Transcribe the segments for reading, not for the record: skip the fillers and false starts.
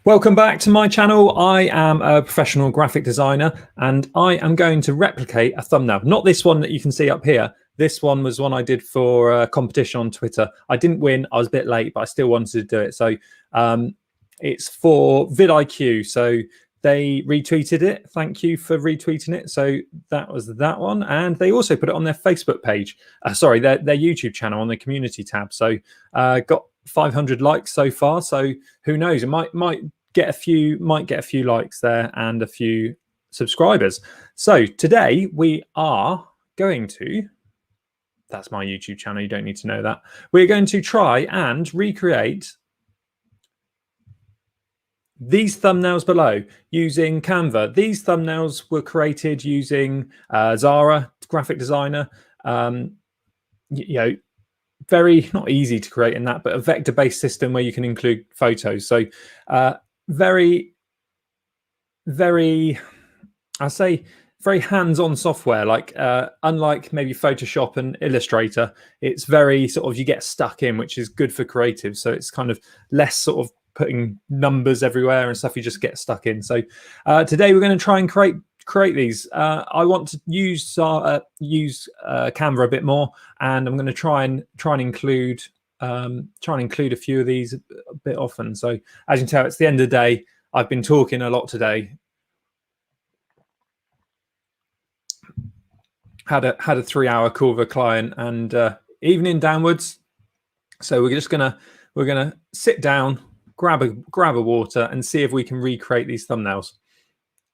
Welcome back to my channel. I am a professional graphic designer and I am going to replicate a thumbnail. Not this one that you can see up here. This one was one I did for a competition on Twitter. I didn't win. I was a bit late, but I still wanted to do it. So it's for vidIQ. So they retweeted it. Thank you for retweeting it. So that was that one. And they also put it on their Facebook page. Sorry, their YouTube channel on the community tab. So got 500 likes so far. So who knows? It might get a few likes there and a few subscribers. So today we are going to, that's my YouTube channel, you don't need to know that. We're going to try and recreate these thumbnails below using Canva. These thumbnails were created using Zara, graphic designer. Very not easy to create in that, but a vector-based system where you can include photos. So very hands-on software, like unlike maybe Photoshop and Illustrator, it's very sort of, you get stuck in, which is good for creatives. So it's kind of less sort of putting numbers everywhere and stuff, you just get stuck in. So today we're going to try and create these. I want to use Canva a bit more, and I'm going to try and include a few of these a bit often. So as you can tell, it's the end of the day. I've been talking a lot today. Had a 3-hour call with a client, and evening downwards. So we're gonna sit down, grab a water, and see if we can recreate these thumbnails.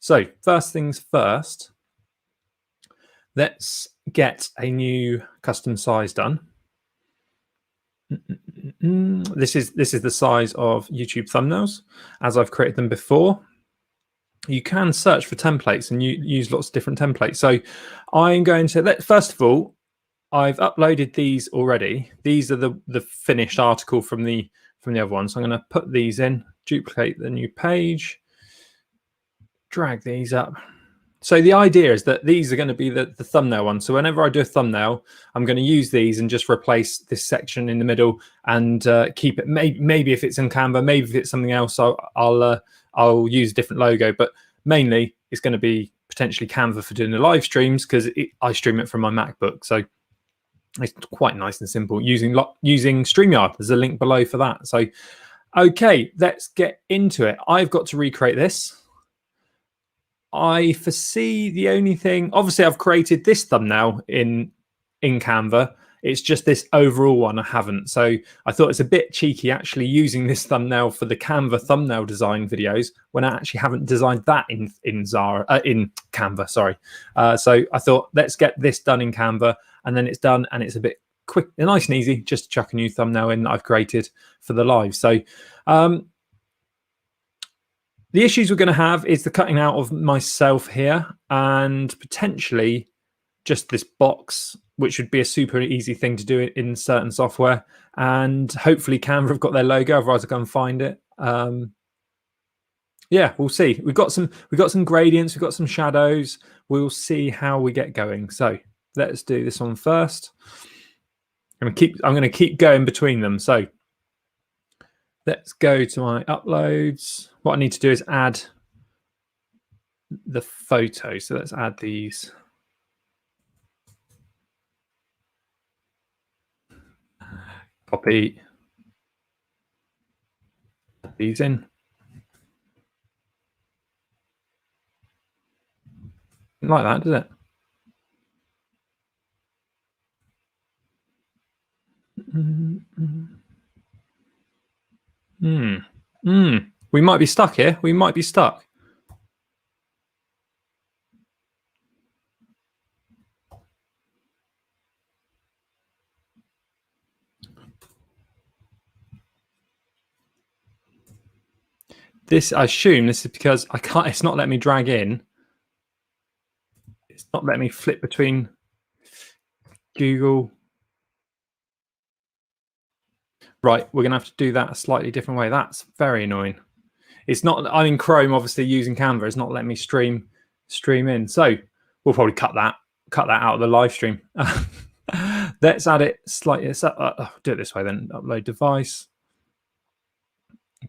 So first things first, let's get a new custom size done. This is the size of YouTube thumbnails as I've created them before. You can search for templates and you use lots of different templates. So I'm going to first of all, I've uploaded these already. These are the finished article from the other one. So I'm going to put these in, duplicate the new page, drag these up. So the idea is that these are going to be the thumbnail one. So whenever I do a thumbnail, I'm going to use these and just replace this section in the middle and keep it. Maybe if it's in Canva, maybe if it's something else, I'll use a different logo. But mainly it's going to be potentially Canva for doing the live streams, because I stream it from my MacBook. So it's quite nice and simple using StreamYard. There's a link below for that. So, okay, let's get into it. I've got to recreate this. I foresee the only thing, obviously I've created this thumbnail in Canva. It's just this overall one I haven't. So I thought it's a bit cheeky actually using this thumbnail for the Canva thumbnail design videos when I actually haven't designed that in Canva, sorry. So I thought, let's get this done in Canva, and then it's done, and it's a bit quick and nice and easy just to chuck a new thumbnail in that I've created for the live. So the issues we're going to have is the cutting out of myself here, and potentially just this box, which would be a super easy thing to do in certain software. And hopefully Canva have got their logo, otherwise I can find it. Yeah, we'll see. We've got some gradients, we've got some shadows. We'll see how we get going. So let's do this one first. I'm going to keep going between them. So let's go to my uploads. What I need to do is add the photo. So let's add these. Copy these in. Like that, does it? We might be stuck here. We might be stuck. I assume this is because I can't, it's not letting me drag in. It's not letting me flip between Google. Right, we're gonna have to do that a slightly different way. That's very annoying. It's not, I'm in Chrome, obviously using Canva. It's not letting me stream in. So we'll probably cut that out of the live stream. Let's add it slightly. Do it this way then. Upload device.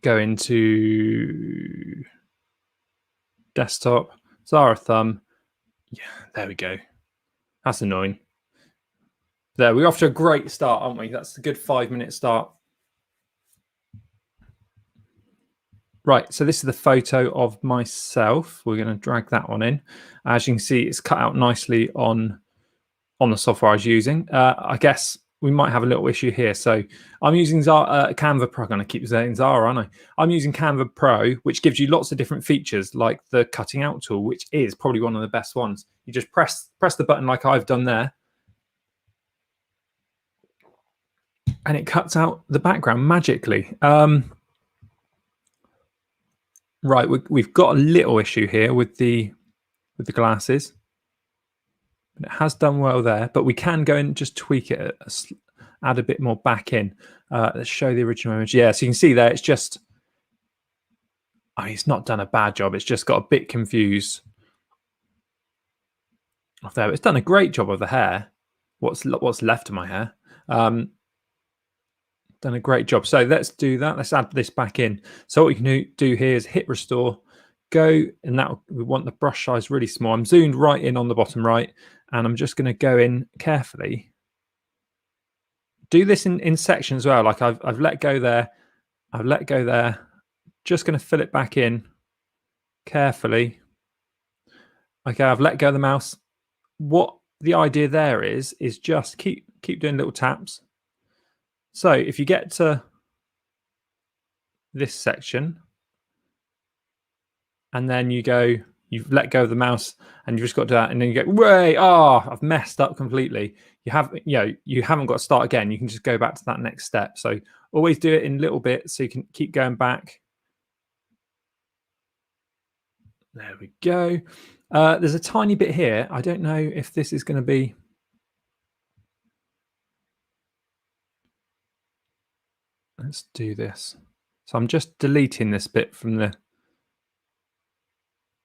go into desktop, Zara thumb. Yeah, there we go. That's annoying. There, we're off to a great start, aren't we? That's a good 5-minute start. Right, so this is the photo of myself. We're going to drag that one in. As you can see, it's cut out nicely on the software I was using. I guess we might have a little issue here. So I'm using Canva Pro. I'm going to keep saying Zara, aren't I? I'm using Canva Pro, which gives you lots of different features, like the cutting out tool, which is probably one of the best ones. You just press the button like I've done there, and it cuts out the background magically. Right, we've got a little issue here with the glasses. It has done well there, but we can go and just tweak it, add a bit more back in. Let's show the original image. Yeah, so you can see there, it's just, I mean, it's not done a bad job. It's just got a bit confused off there. But it's done a great job of the hair. What's left of my hair. Done a great job. So let's do that. Let's add this back in. So what we can do here is hit restore, go, and that we want the brush size really small. I'm zoomed right in on the bottom right, and I'm just going to go in carefully. Do this in sections as well. Like I've let go there. I've let go there. Just going to fill it back in carefully. Okay, I've let go of the mouse. What the idea there is just keep doing little taps. So if you get to this section and then you've let go of the mouse and you've just got to do that, and then you go, way, I've messed up completely. You haven't got to start again. You can just go back to that next step. So always do it in little bits so you can keep going back. There we go. There's a tiny bit here. I don't know if this is going to be. Let's do this. So I'm just deleting this bit from the,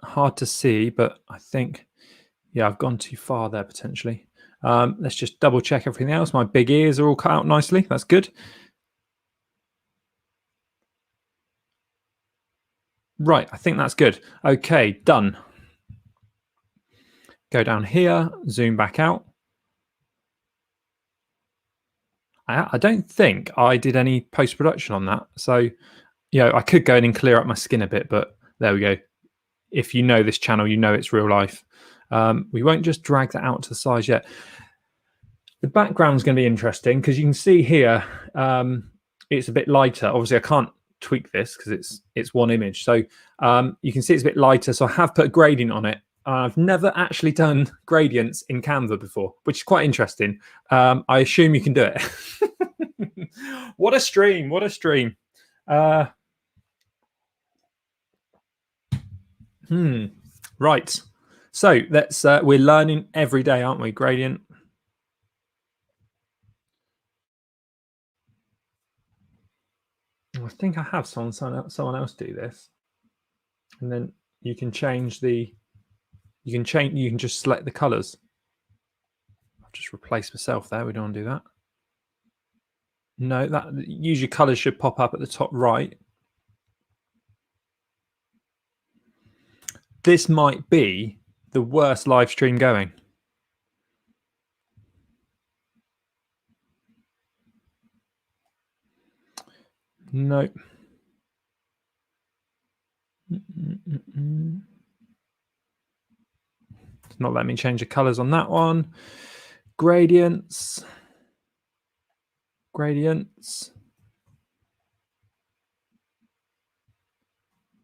hard to see, but I think, yeah, I've gone too far there potentially. Let's just double check everything else. My big ears are all cut out nicely. That's good. Right, I think that's good. Okay, done. Go down here, zoom back out. I don't think I did any post-production on that. So, I could go in and clear up my skin a bit, but there we go. If you know this channel, you know it's real life. We won't just drag that out to the size yet. The background's going to be interesting because you can see here it's a bit lighter. Obviously, I can't tweak this because it's one image. So you can see it's a bit lighter. So I have put a gradient on it. I've never actually done gradients in Canva before, which is quite interesting. I assume you can do it. What a stream. What a stream. Right. So let's we're learning every day, aren't we? Gradient. I think I have someone else do this. And then you can change you can just select the colors. I've just replaced myself there. We don't want to do that. No, that usually colors should pop up at the top right. This might be the worst live stream going. No. It's not letting me change the colors on that one. Gradients. Gradients.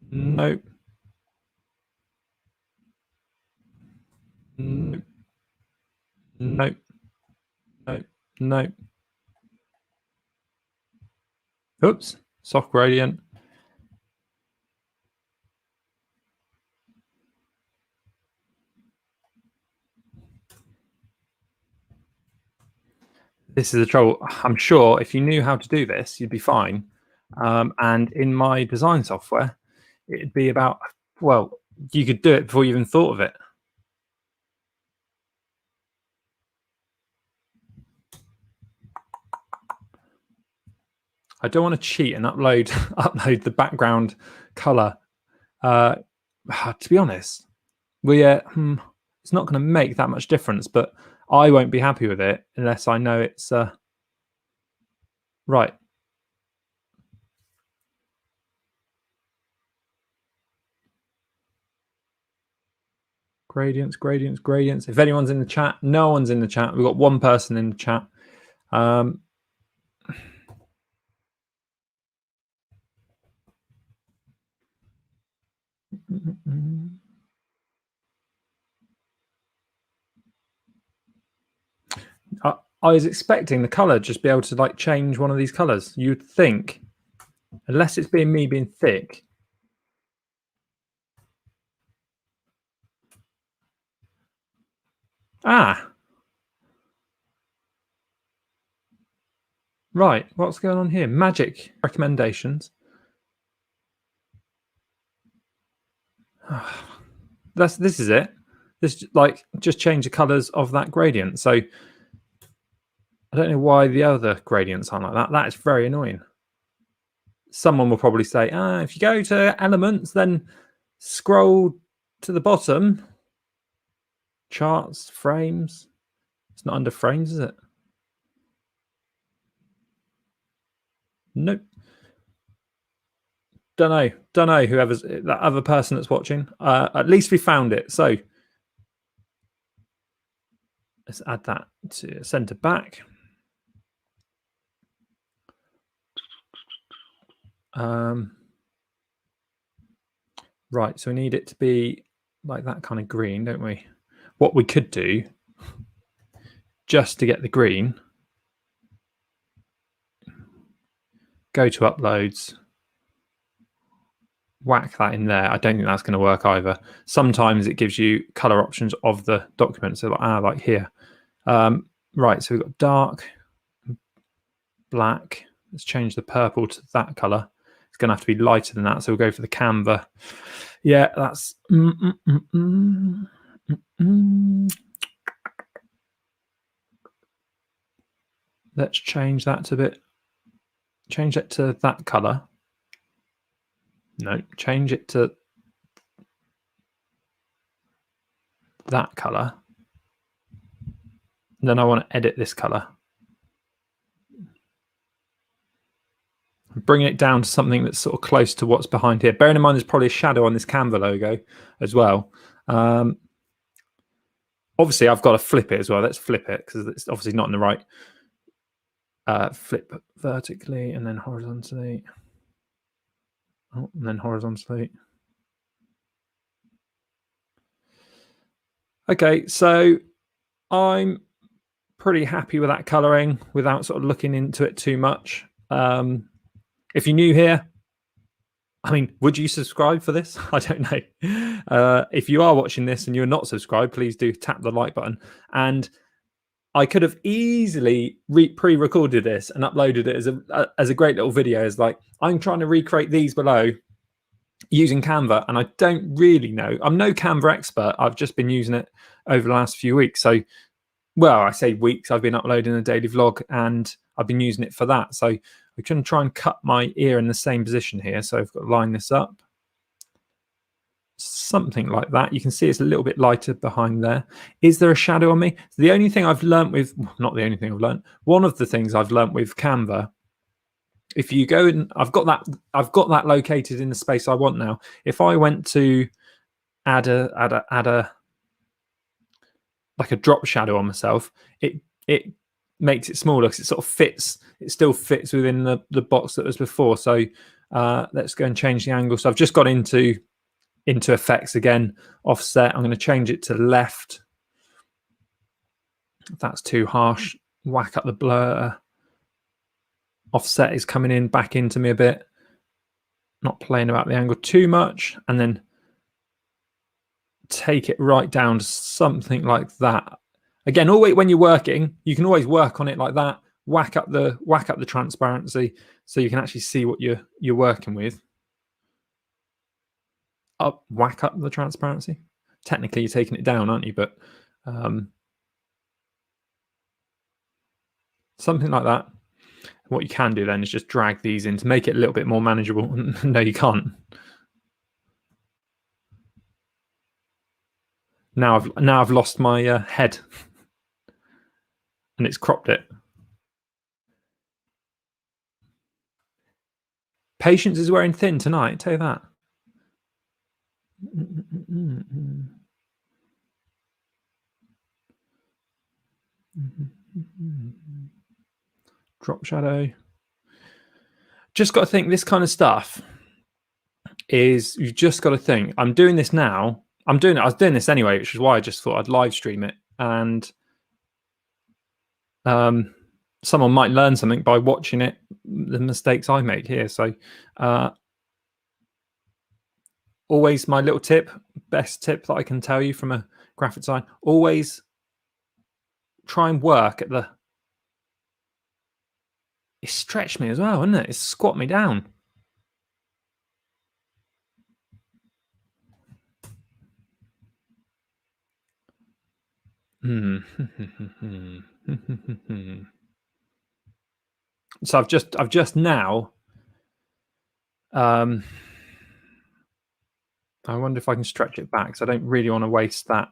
Nope. Nope. Nope. Nope. Nope. Oops. Soft gradient. This is the trouble. I'm sure if you knew how to do this, you'd be fine. And in my design software, it'd be about, well, you could do it before you even thought of it. I don't want to cheat and upload upload the background color. To be honest, it's not going to make that much difference, but I won't be happy with it unless I know it's right. Gradients, gradients, gradients. If anyone's in the chat, no one's in the chat. We've got one person in the chat. I was expecting the color just be able to like change one of these colors. You'd think, unless it's me being thick. Right, what's going on here? Magic recommendations. This is it. This like just change the colors of that gradient. So I don't know why the other gradients aren't like that. That is very annoying. Someone will probably say, if you go to elements, then scroll to the bottom. Charts, frames. It's not under frames, is it? Nope. Don't know whoever's that other person that's watching. At least we found it. So let's add that to center back. Right, so we need it to be like that kind of green, don't we? What we could do, just to get the green, go to uploads, whack that in there. I don't think that's going to work either. Sometimes it gives you color options of the document. So like here. Right, so we've got dark, black. Let's change the purple to that color. It's going to have to be lighter than that. So we'll go for the Canva. Yeah, that's... Let's change that to a bit. Change it to that color. No, change it to that color. Then I want to edit this color. Bringing it down to something that's sort of close to what's behind here. Bearing in mind there's probably a shadow on this Canva logo as well. Obviously, I've got to flip it as well. Let's flip it because it's obviously not in the right. Flip vertically and then horizontally. Oh, and then horizontally. Okay, so I'm pretty happy with that coloring without sort of looking into it too much. If you're new here, I mean, would you subscribe for this? I don't know. If you are watching this and you're not subscribed, please do tap the like button. And I could have easily pre-recorded this and uploaded it as a great little video. As like, I'm trying to recreate these below using Canva, and I don't really know. I'm no Canva expert. I've just been using it over the last few weeks. So, well, I say weeks. I've been uploading a daily vlog, and I've been using it for that. So I can try and cut my ear in the same position here. So I've got to line this up. Something like that. You can see it's a little bit lighter behind there. Is there a shadow on me? The only thing I've learned with, not the only thing I've learned, one of the things I've learned with Canva, if you go and I've got that located in the space I want now. If I went to add a like a drop shadow on myself, it makes it smaller because it sort of fits. It still fits within the box that was before. So let's go and change the angle. So I've just got into effects again, offset. I'm going to change it to left. If that's too harsh, whack up the blur. Offset is coming in back into me a bit. Not playing about the angle too much, and then take it right down to something like that. Again, always when you're working, you can always work on it like that. Whack up the transparency so you can actually see what you're working with. Whack up the transparency. Technically, you're taking it down, aren't you? But something like that. What you can do then is just drag these in to make it a little bit more manageable. No, you can't. Now I've lost my head, and it's cropped it. Patience is wearing thin tonight. I tell you that. Drop shadow. Just got to think this kind of stuff is, you've just got to think, I'm doing this now. I was doing this anyway, which is why I just thought I'd live stream it. And someone might learn something by watching it, the mistakes I make here. So always my little tip, best tip that I can tell you from a graphic design, always try and work at the, it stretched me as well, isn't it? It squat me down. So I've just now I wonder if I can stretch it back, because I don't really want to waste that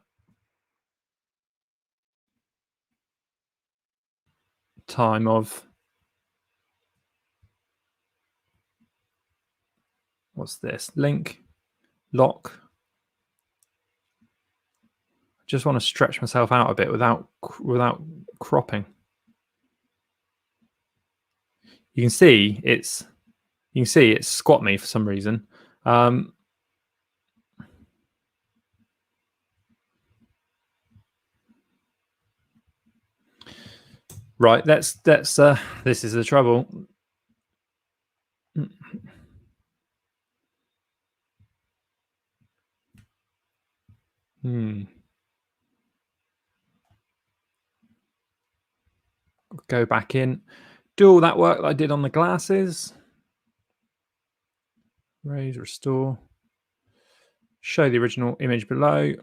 time of, what's this? Link, lock. Just want to stretch myself out a bit without cropping. You can see it's squat me for some reason. Right, that's this is the trouble. Go back in, do all that work that I did on the glasses. Raise, restore, show the original image below.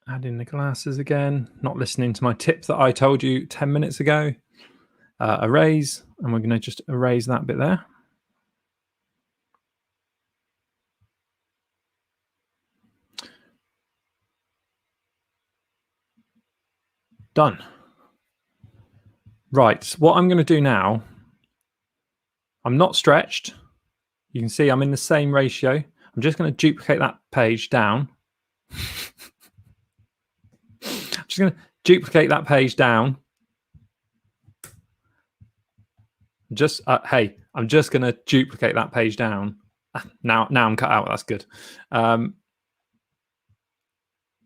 Add in the glasses again, not listening to my tip that I told you 10 minutes ago. Erase, and we're going to just erase that bit there. Done. Right, what I'm going to do now, I'm not stretched. You can see I'm in the same ratio. I'm just going to duplicate that page down. I'm just going to duplicate that page down. Just hey, I'm just going to duplicate that page down. Now I'm cut out. That's good.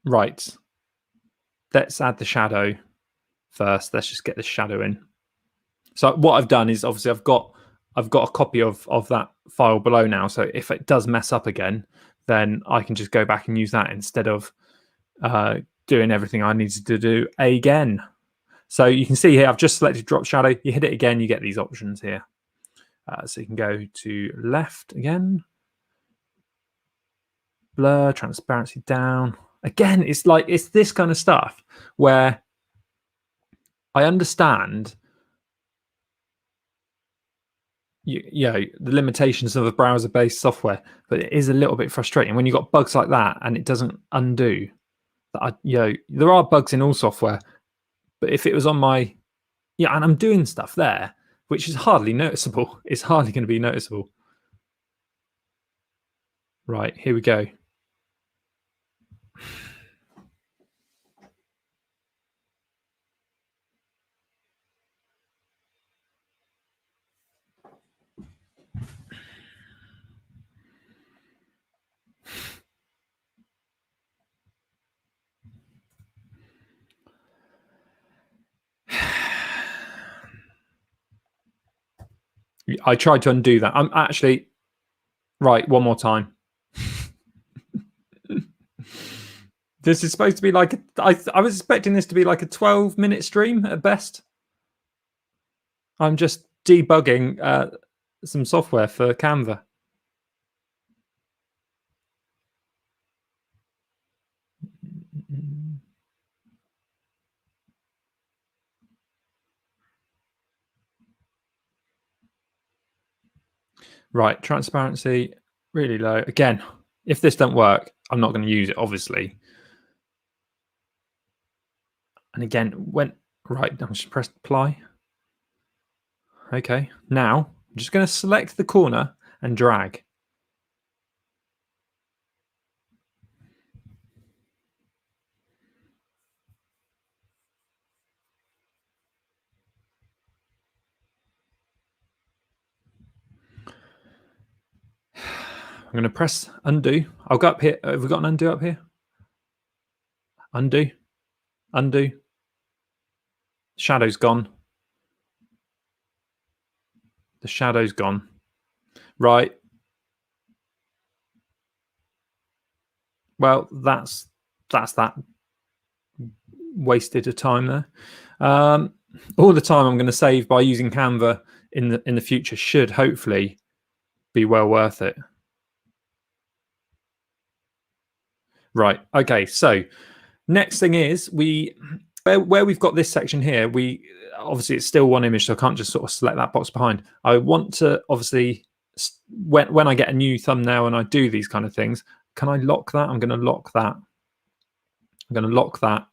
Right. Let's add the shadow first. Let's just get the shadow in. So what I've done is, obviously I've got a copy of that file below now. So if it does mess up again, then I can just go back and use that instead of doing everything I needed to do again. So you can see here, I've just selected drop shadow. You hit it again, you get these options here. So you can go to left again. Blur, transparency down. Again, it's this kind of stuff where I understand you know, the limitations of a browser-based software, but it is a little bit frustrating when you've got bugs like that and it doesn't undo. There are bugs in all software, but if it was on my, and I'm doing stuff there, which is hardly noticeable. It's hardly going to be noticeable. Right, here we go. I tried to undo that. I'm actually, right, one more time. This is supposed to be like, I was expecting this to be like a 12-minute stream at best. I'm just debugging some software for Canva. Right, transparency, really low. Again, if this don't work, I'm not going to use it, obviously. And again, right, I'm just press apply. Okay, now I'm just going to select the corner and drag. I'm going to press undo. I'll go up here. Have we got an undo up here? Undo. Undo. Shadow's gone. The shadow's gone. Right. Well, that's that wasted of time there. All the time I'm going to save by using Canva in the future should hopefully be well worth it. Right. Okay. So next thing is where we've got this section here, we obviously it's still one image, so I can't just sort of select that box behind. I want to obviously when I get a new thumbnail and I do these kind of things, can I lock that? I'm going to lock that. I'm going to lock that.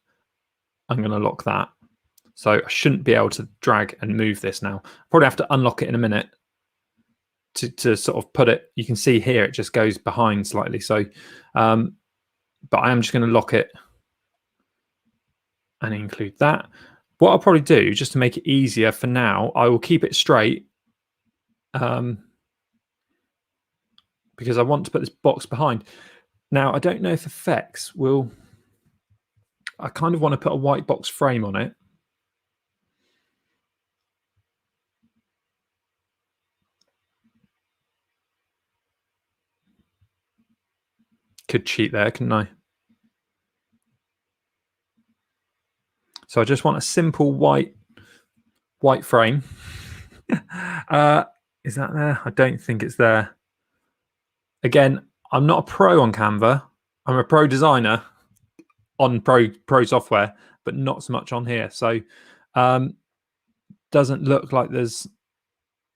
I'm going to lock that. So I shouldn't be able to drag and move this now. Probably have to unlock it in a minute to sort of put it. You can see here it just goes behind slightly. So, but I am just going to lock it and include that. What I'll probably do, just to make it easier for now, I will keep it straight because I want to put this box behind. Now, I don't know if effects will... I kind of want to put a white box frame on it. Could cheat there, couldn't I? So I just want a simple white frame. Is that there? I don't think it's there. Again, I'm not a pro on Canva. I'm a pro designer on pro software, but not so much on here. So doesn't look like there's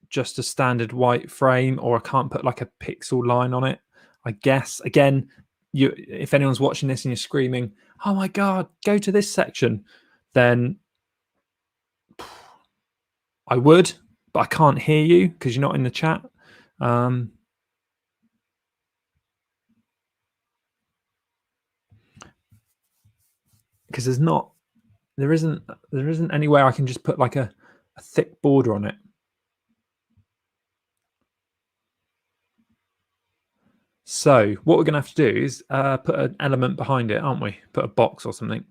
just a standard white frame, or I can't put like a pixel line on it. I guess, again, if anyone's watching this and you're screaming, oh my God, go to this section, then I would, but I can't hear you because you're not in the chat. Because there isn't anywhere I can just put like a thick border on it. So what we're going to have to do is put an element behind it, aren't we? Put a box or something.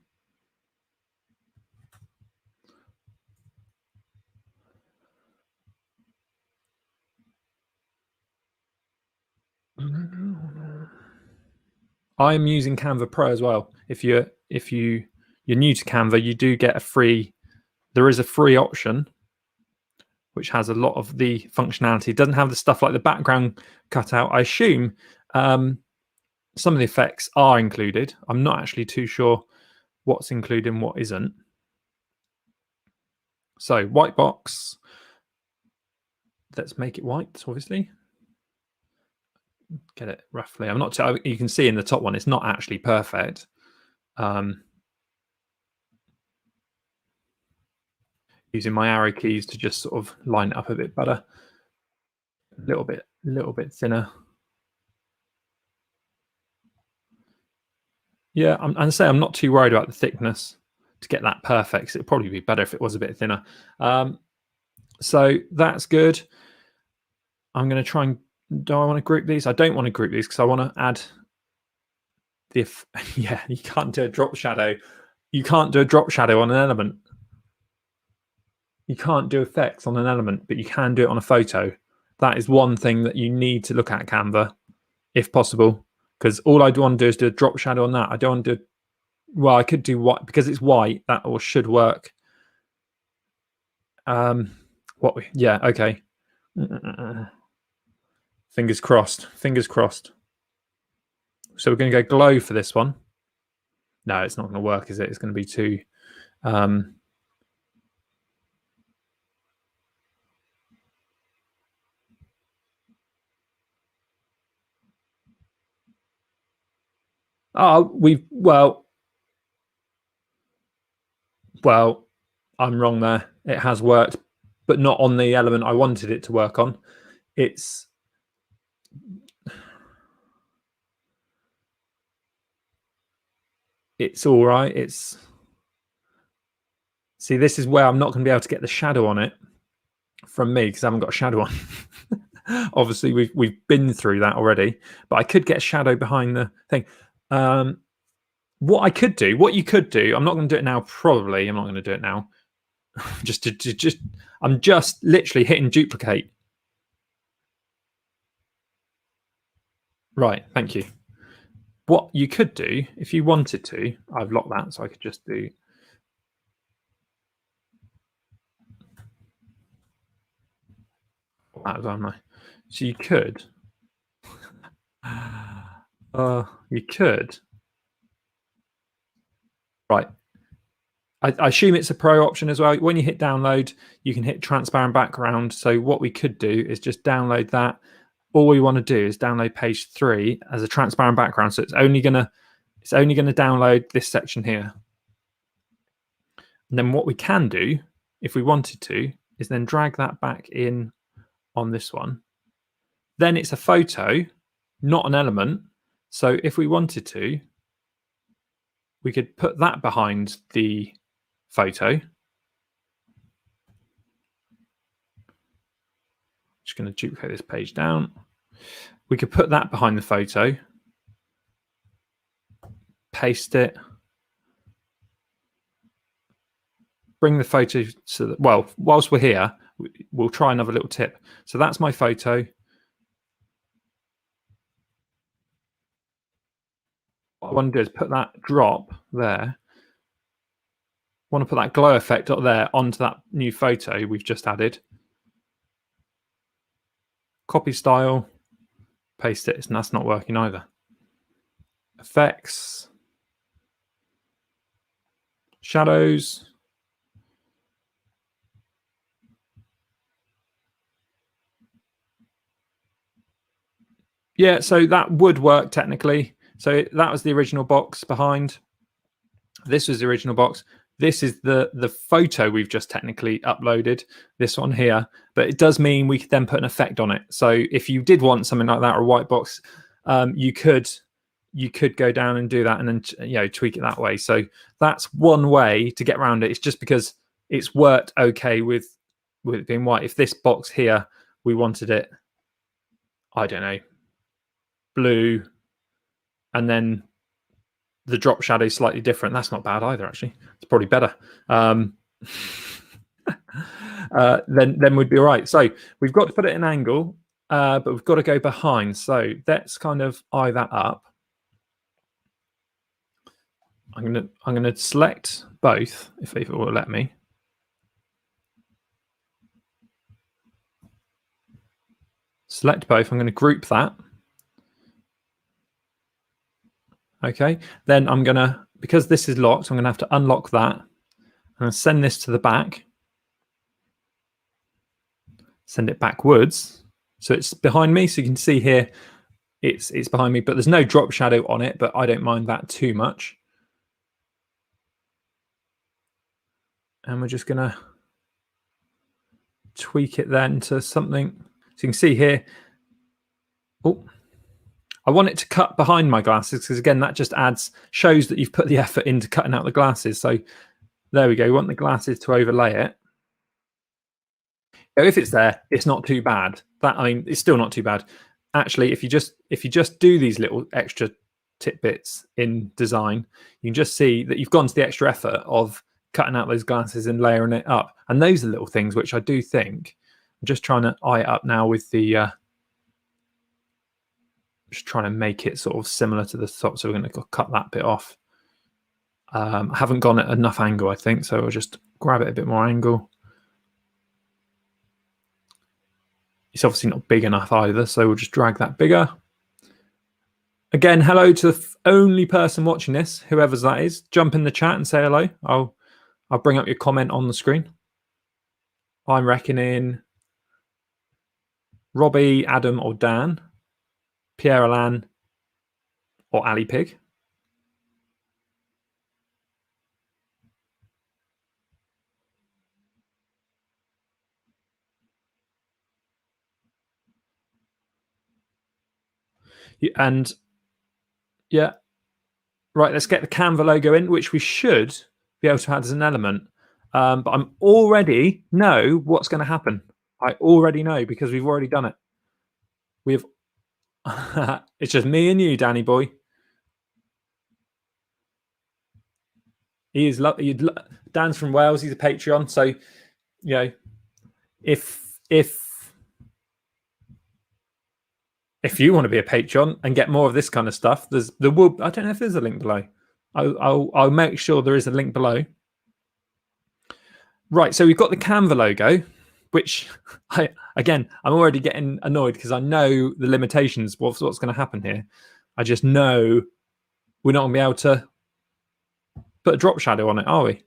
I'm using Canva Pro as well. If you're new to Canva, you do get there is a free option which has a lot of the functionality. It doesn't have the stuff like the background cutout. I assume some of the effects are included. I'm not actually too sure what's included and what isn't. So white box. Let's make it white, obviously. Get it roughly. I'm not. You can see in the top one, it's not actually perfect. Using my arrow keys to just sort of line it up a bit better. A little bit thinner. Yeah, I'm not too worried about the thickness to get that perfect. It'd probably be better if it was a bit thinner. So that's good. I'm going to try and... Do I want to group these? I don't want to group these because I want to add the... Yeah, you can't do a drop shadow. You can't do a drop shadow on an element. You can't do effects on an element, but you can do it on a photo. That is one thing that you need to look at Canva, if possible, because all I want to do is do a drop shadow on that. I don't want to do well, I could do white because it's white. That or should work. Yeah, okay. Fingers crossed. Fingers crossed. So we're going to go glow for this one. No, it's not going to work, is it? It's going to be too. Well, I'm wrong there. It has worked, but not on the element I wanted it to work on. It's all right. See, this is where I'm not going to be able to get the shadow on it from me because I haven't got a shadow on. Obviously, we've been through that already, but I could get a shadow behind the thing. What you could do, I'm not going to do it now. Probably, I'm not going to do it now. I'm just literally hitting duplicate. Right, thank you. What you could do, if you wanted to, I've locked that, so I could just do. That was on. So you could. You could. Right. I assume it's a pro option as well. When you hit download, you can hit transparent background. So what we could do is just download that. All we want to do is download page 3 as a transparent background. So it's only gonna download this section here. And then what we can do, if we wanted to, is then drag that back in on this one. Then it's a photo, not an element. So if we wanted to, we could put that behind the photo. Just going to duplicate this page down. We could put that behind the photo, paste it, bring the photo so that, well, whilst we're here, we'll try another little tip. So that's my photo. What I want to do is put that drop there. I want to put that glow effect up there onto that new photo we've just added. Copy style, paste it, and that's not working either. Effects, shadows. Yeah, so that would work technically. So that was the original box behind. This was the original box. This is the photo we've just technically uploaded, this one here. But it does mean we could then put an effect on it. So if you did want something like that or a white box, you could go down and do that and then tweak it that way. So that's one way to get around it. It's just because it's worked okay with it being white. If this box here, we wanted it, I don't know, blue, and then the drop shadow is slightly different. That's not bad either, actually. It's probably better. Then we'd be all right. So we've got to put it in an angle, but we've got to go behind. So let's kind of eye that up. I'm gonna select both if it will let me. Select both. I'm going to group that. Okay, then I'm going to, because this is locked, I'm going to have to unlock that and send this to the back. Send it backwards. So it's behind me. So you can see here, it's behind me, but there's no drop shadow on it, but I don't mind that too much. And we're just going to tweak it then to something. So you can see here, oh, I want it to cut behind my glasses because, again, that just shows that you've put the effort into cutting out the glasses. So there we go. We want the glasses to overlay it. If it's there, it's not too bad. It's still not too bad. Actually, if you just do these little extra tidbits in design, you can just see that you've gone to the extra effort of cutting out those glasses and layering it up. And those are little things which I do think, I'm just trying to eye it up now with the just trying to make it sort of similar to the top. So we're going to cut that bit off. I haven't gone at enough angle, I think, so I'll just grab it a bit more angle. It's obviously not big enough either, so we'll just drag that bigger. Again, hello to the only person watching this, whoever that is. Jump in the chat and say hello. I'll bring up your comment on the screen. I'm reckoning Robbie, Adam, or Dan, Pierre Alan, or Ali Pig. And yeah, right, let's get the Canva logo in, which we should be able to add as an element. But I'm already know what's going to happen. I already know because we've already done it. We've it's just me and you, Danny boy. He is Dan's from Wales. He's a Patreon, so you know, if you want to be a Patreon and get more of this kind of stuff, I don't know if there's a link below. I'll make sure there is a link below. Right, so we've got the Canva logo, which I'm already getting annoyed because I know the limitations. What's going to happen here? I just know we're not going to be able to put a drop shadow on it, are we?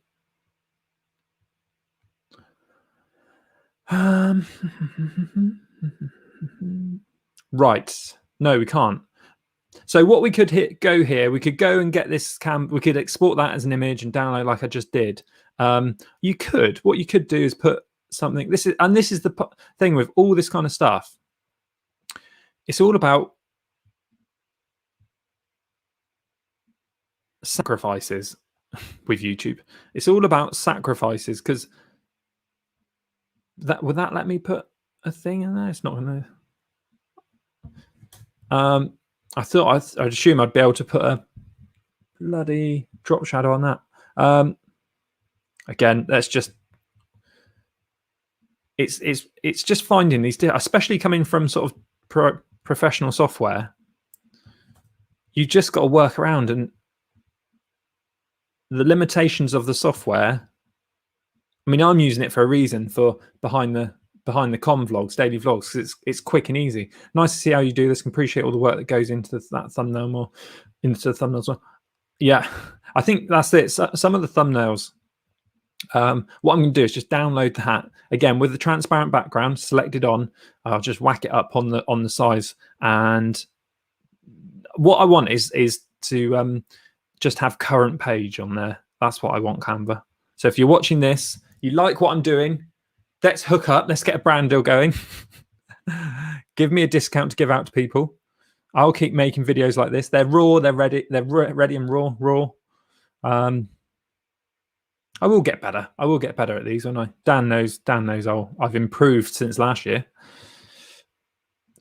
Right. No, we can't. So what we could we could go and get this we could export that as an image and download like I just did. What you could do is put something, this is the thing with all this kind of stuff. It's all about sacrifices with YouTube. It's all about sacrifices because would that let me put a thing in there? It's not gonna. I thought I'd assume I'd be able to put a bloody drop shadow on that. Again, that's just it's just finding these, especially coming from sort of professional software. You just got to work around and the limitations of the software. I mean, I'm using it for a reason, for behind the com vlogs, daily vlogs, because it's quick and easy. Nice to see how you do this. Can appreciate all the work that goes into that thumbnail more, into the thumbnails. Yeah, I think that's it. So, some of the thumbnails. What I'm going to do is just download that again with the transparent background selected on. I'll just whack it up on the size. And what I want is to just have current page on there. That's what I want, Canva. So if you're watching this, you like what I'm doing, let's hook up. Let's get a brand deal going. Give me a discount to give out to people. I'll keep making videos like this. They're raw. They're ready. They're ready and raw. I will get better. I will get better at these, won't I? Dan knows. I've improved since last year.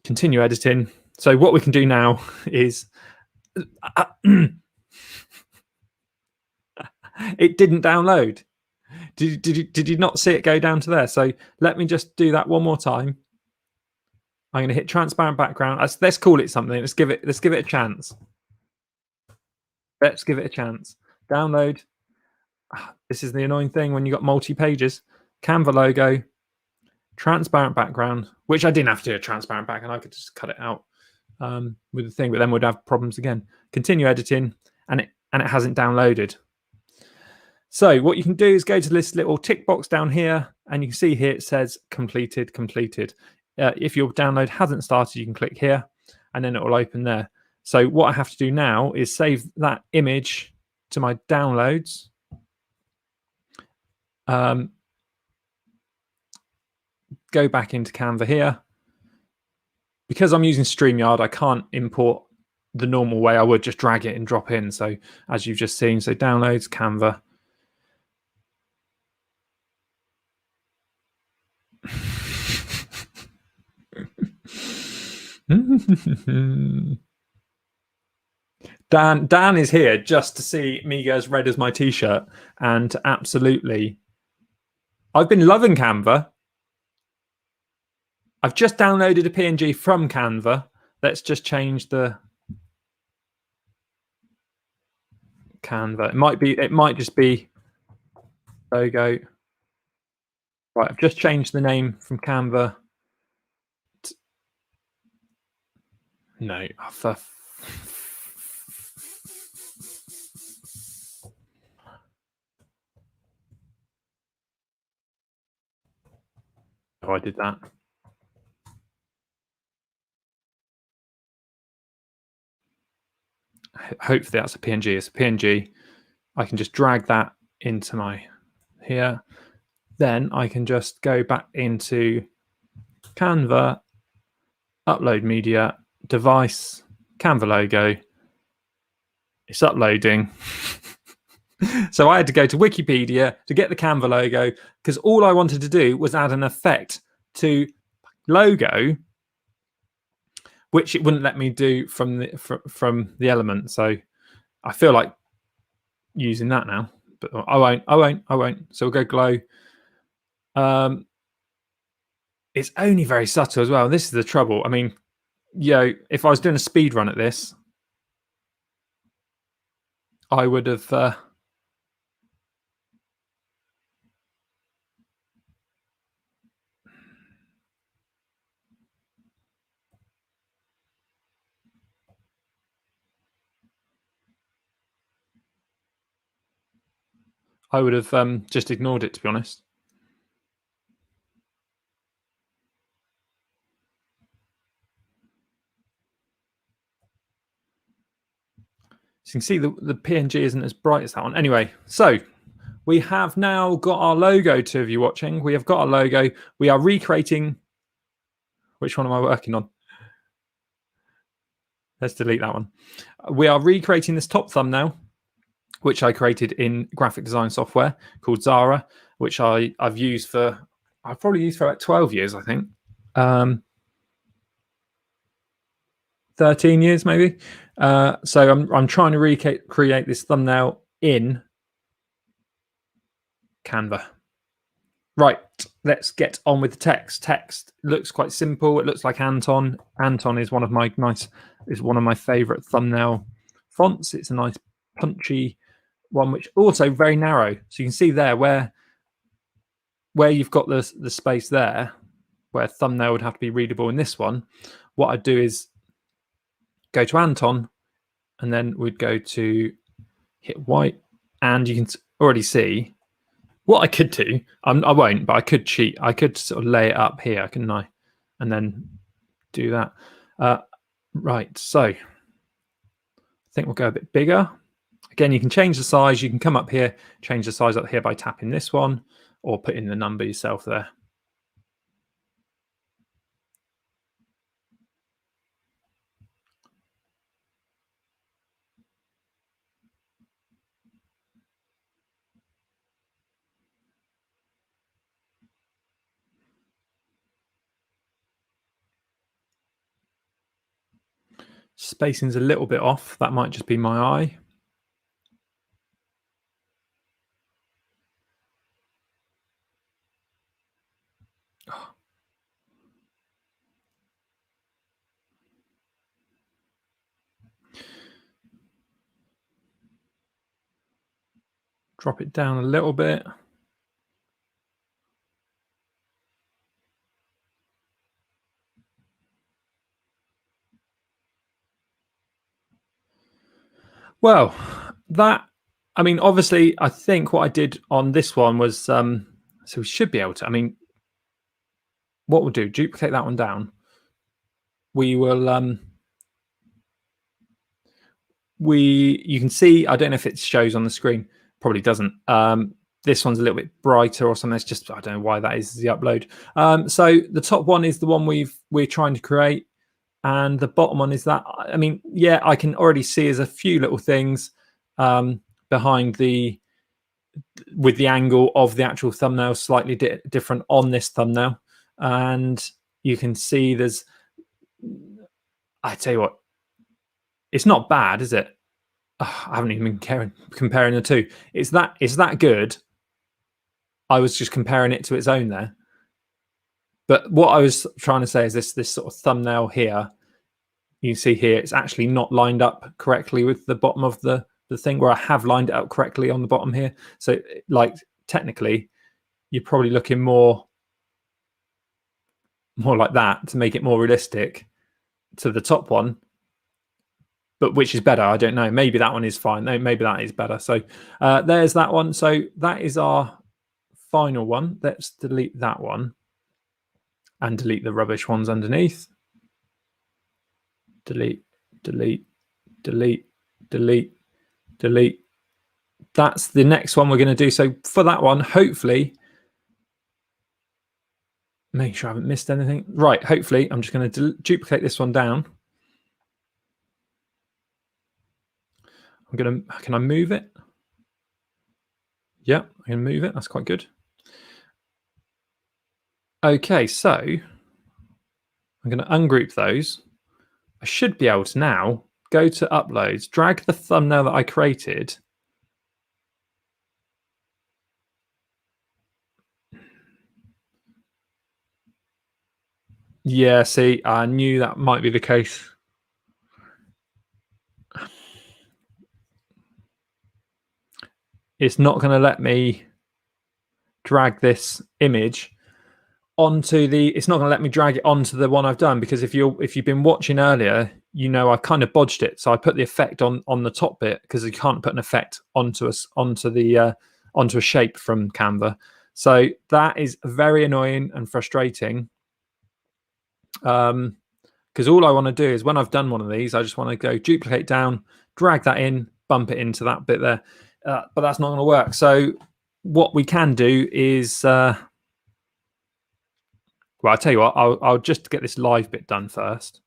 Continue editing. So what we can do now is it didn't download. Did you not see it go down to there? So let me just do that one more time. I'm going to hit transparent background. Let's call it something. Let's give it a chance. Let's give it a chance. Download. This is the annoying thing when you got multi-pages. Canva logo, transparent background, which I didn't have to do a transparent background. I could just cut it out with the thing, but then we'd have problems again. Continue editing, and it hasn't downloaded. So what you can do is go to this little tick box down here, and you can see here it says completed. If your download hasn't started, you can click here, and then it will open there. So what I have to do now is save that image to my downloads. Go back into Canva here. Because I'm using StreamYard, I can't import the normal way I would, just drag it and drop in. So as you've just seen, so downloads, Canva. Dan is here just to see me go as red as my t-shirt, and absolutely, I've been loving Canva. I've just downloaded a PNG from Canva. Let's just change the Canva. It might just be logo. Right, I've just changed the name from Canva. No, oh, I did that. Hopefully that's a PNG. It's a PNG. I can just drag that into my here. Then I can just go back into Canva, upload media, device, Canva logo. It's uploading. So I had to go to Wikipedia to get the Canva logo because all I wanted to do was add an effect to logo, which it wouldn't let me do from the element. So I feel like using that now, but I won't. So we'll go glow. It's only very subtle as well. This is the trouble. I mean, if I was doing a speed run at this, I would have just ignored it, to be honest. So you can see the PNG isn't as bright as that one. Anyway, so we have now got our logo. Two of you watching, we have got our logo. We are recreating. Which one am I working on? Let's delete that one. We are recreating this top thumbnail, which I created in graphic design software called Zara, which I've probably used for like 12 years, I think. 13 years maybe. So I'm trying to recreate this thumbnail in Canva. Right, let's get on with the text. Text looks quite simple. It looks like Anton. Anton is one of my favorite thumbnail fonts. It's a nice punchy one, which also very narrow. So you can see there where you've got the space there, where thumbnail would have to be readable in this one. What I'd do is go to Anton, and then we'd go to hit white, and you can already see what I could do. I won't, but I could cheat. I could sort of lay it up here, couldn't I? And then do that. Right, so I think we'll go a bit bigger. Again, you can change the size. You can come up here, change the size up here by tapping this one, or put in the number yourself there. Spacing's a little bit off. That might just be my eye. Drop it down a little bit. Well, I mean, obviously, I think what I did on this one was, so we should be able to, I mean, what we'll do, duplicate that one down. We will, you can see, I don't know if it shows on the screen, probably doesn't. This one's a little bit brighter or something. It's just, I don't know why that is the upload. So the top one is the one we're trying to create. And the bottom one is that, I mean, yeah, I can already see there's a few little things behind with the angle of the actual thumbnail slightly different on this thumbnail. And you can see I tell you what, it's not bad, is it? I haven't even been comparing the two. It's that good. I was just comparing it to its own there. But what I was trying to say is this sort of thumbnail here, you see here, it's actually not lined up correctly with the bottom of the the thing where I have lined it up correctly on the bottom here. So like technically, you're probably looking more like that to make it more realistic to the top one. But which is better? I don't know. Maybe that one is fine. Maybe that is better. So there's that one. So that is our final one. Let's delete that one and delete the rubbish ones underneath. Delete, delete, delete, delete, delete. That's the next one we're going to do. So for that one, hopefully, make sure I haven't missed anything. Right, hopefully, I'm just going to duplicate this one down. Can I move it? Yeah, I can move it. That's quite good. Okay, so I'm going to ungroup those. I should be able to now go to uploads, drag the thumbnail that I created. Yeah, see, I knew that might be the case. It's not going to let me drag this image onto the, it's not going to let me drag it onto the one I've done, because if you've been watching earlier, you know I kind of bodged it. So I put the effect on the top bit, because you can't put an effect onto a shape from Canva. So that is very annoying and frustrating. Because all I want to do is, when I've done one of these, I just want to go duplicate down, drag that in, bump it into that bit there. But that's not going to work. So what we can do is, well, I'll tell you what, I'll just get this live bit done first.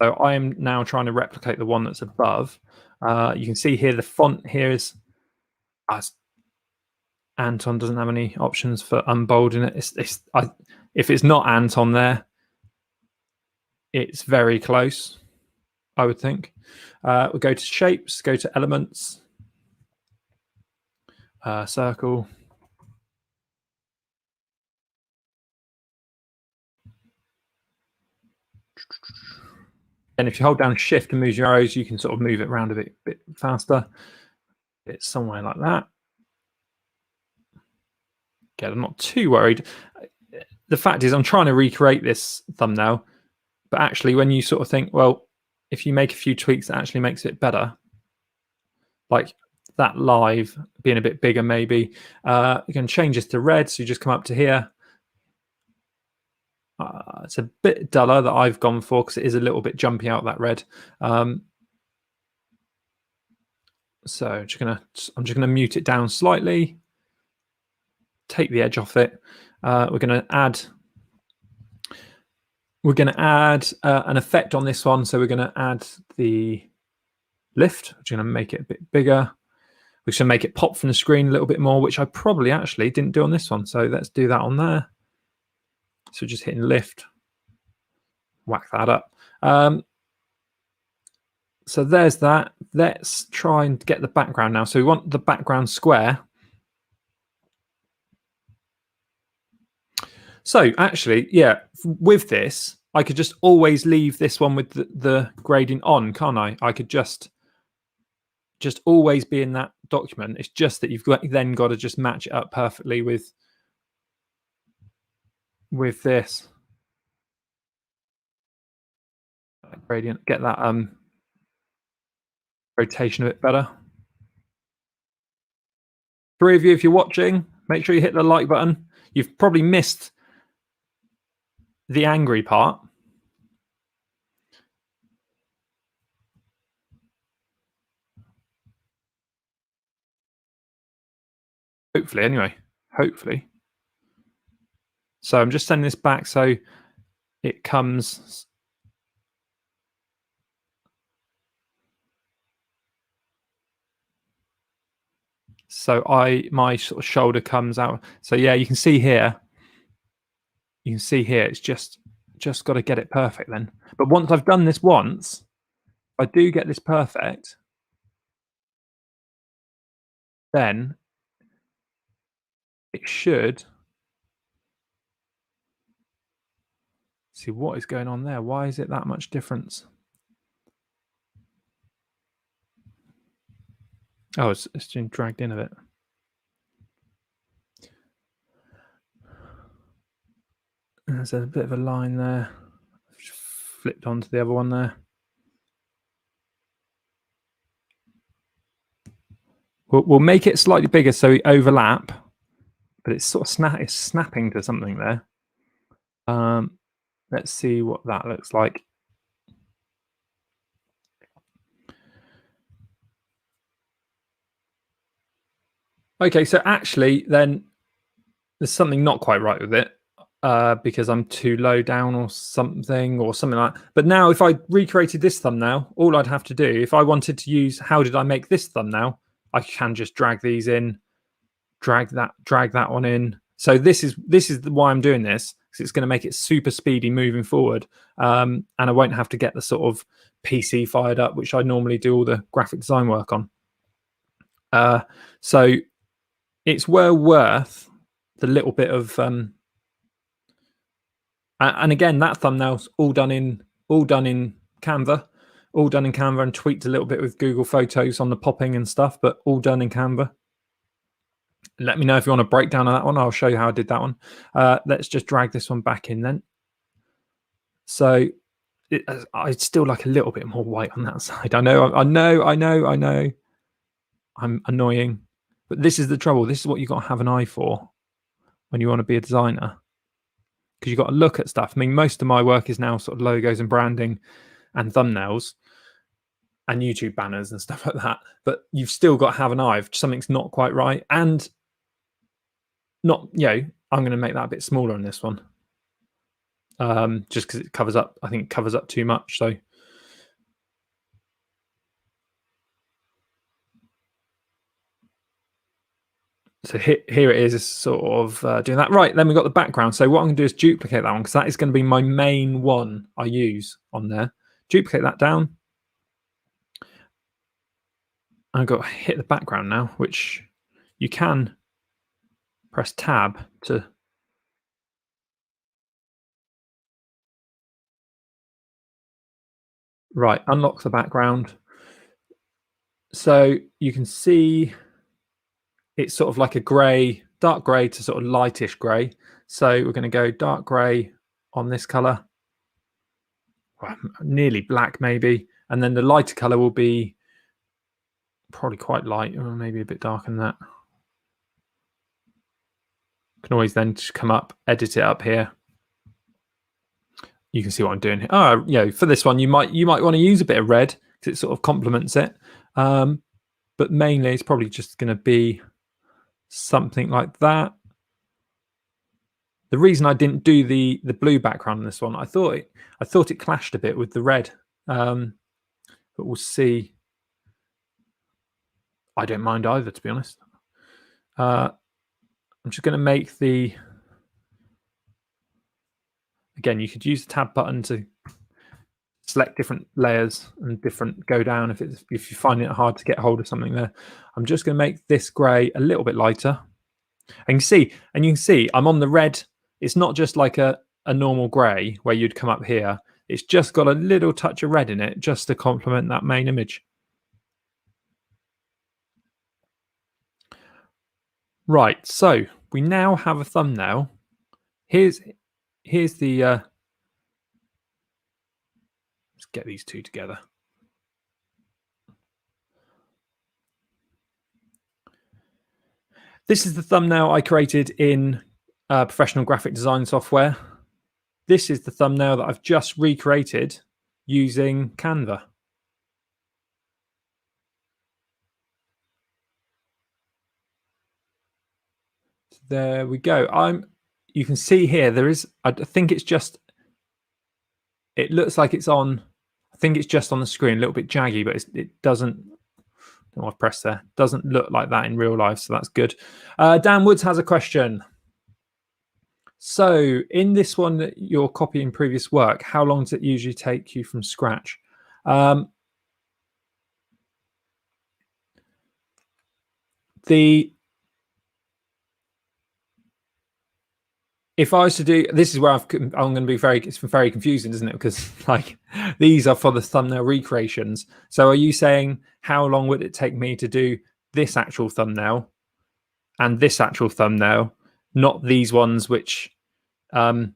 So I am now trying to replicate the one that's above. You can see here the font here is, Anton doesn't have any options for unbolding it. If it's not Anton there, it's very close, I would think. We'll go to shapes, go to elements, circle. And if you hold down shift and move your arrows, you can sort of move it around a bit faster. It's somewhere like that. Okay, I'm not too worried. The fact is, I'm trying to recreate this thumbnail, but actually when you sort of think, well, if you make a few tweaks, that actually makes it better. Like that live being a bit bigger, maybe. You can change this to red, so you just come up to here. It's a bit duller that I've gone for, because it is a little bit jumpy out, that red. So I'm just gonna mute it down slightly, take the edge off it. We're gonna add an effect on this one. So we're gonna add the lift, which is gonna make it a bit bigger. We should make it pop from the screen a little bit more, which I probably actually didn't do on this one. So let's do that on there. So just hitting lift, whack that up. So there's that. Let's try and get the background now. So we want the background square. So actually, yeah, with this, I could just always leave this one with the grading on, can't I? I could just always be in that document. It's just that you've then got to just match it up perfectly with this gradient. Get that rotation a bit better. 3 of you, if you're watching, make sure you hit the like button. You've probably missed the angry part. Hopefully, anyway. Hopefully. So I'm just sending this back so it comes. So my sort of shoulder comes out. So yeah, you can see here. You can see here, it's just got to get it perfect then. But once I've done this once, I do get this perfect, then it should. See what is going on there. Why is it that much difference? Oh, it's been dragged in a bit. There's a bit of a line there. Just flipped onto the other one there. We'll make it slightly bigger so we overlap, but it's sort of it's snapping to something there. Let's see what that looks like. Okay, so actually then there's something not quite right with it because I'm too low down or something like that. But now if I recreated this thumbnail, all I'd have to do, if I wanted to use how did I make this thumbnail, I can just drag these in, drag that one in. So this is why I'm doing this, because it's going to make it super speedy moving forward, and I won't have to get the sort of PC fired up, which I normally do all the graphic design work on. So it's well worth the little bit of and again, that thumbnail's all done in Canva, and tweaked a little bit with Google Photos on the popping and stuff, but all done in Canva. Let me know if you want a breakdown of that one. I'll show you how I did that one. Let's just drag this one back in then. So I'd still like a little bit more white on that side. I know. I'm annoying, but this is the trouble. This is what you got to have an eye for when you want to be a designer, because you've got to look at stuff. I mean, most of my work is now sort of logos and branding and thumbnails and YouTube banners and stuff like that. But you've still got to have an eye if something's not quite right. And not, I'm going to make that a bit smaller on this one, just because it covers up. I think it covers up too much. So here it is sort of doing that. Right, then we've got the background. So what I'm going to do is duplicate that one, because that is going to be my main one I use on there. Duplicate that down. I've got to hit the background now, which you can press tab to. Right, unlock the background. So you can see it's sort of like a grey, dark grey to sort of lightish grey. So we're going to go dark grey on this color, well, nearly black maybe, and then the lighter color will be probably quite light, or maybe a bit darker than that. You can always then just come up, edit it up here. You can see what I'm doing here. Oh, for this one, you might want to use a bit of red because it sort of complements it. But mainly, it's probably just going to be something like that. The reason I didn't do the blue background on this one, I thought it clashed a bit with the red, but we'll see. I don't mind either, to be honest. I'm just going to make again, you could use the tab button to select different layers and go down if you find it hard to get hold of something there. I'm just going to make this grey a little bit lighter. And you can see I'm on the red. It's not just like a normal grey where you'd come up here. It's just got a little touch of red in it just to complement that main image. Right, so we now have a thumbnail. Here's the let's get these two together. This is the thumbnail I created in professional graphic design software. This is the thumbnail that I've just recreated using Canva. There we go. You can see here there is, I think it's just, it looks like it's on, I think it's just on the screen, a little bit jaggy, but it doesn't, I don't know, I've pressed there, doesn't look like that in real life, so that's good. Dan Woods has a question. So in this one that you're copying previous work, how long does it usually take you from scratch? If I was to do, this is where I'm going to be it's very confusing, isn't it? Because like these are for the thumbnail recreations. So are you saying how long would it take me to do this actual thumbnail and this actual thumbnail, not these ones which are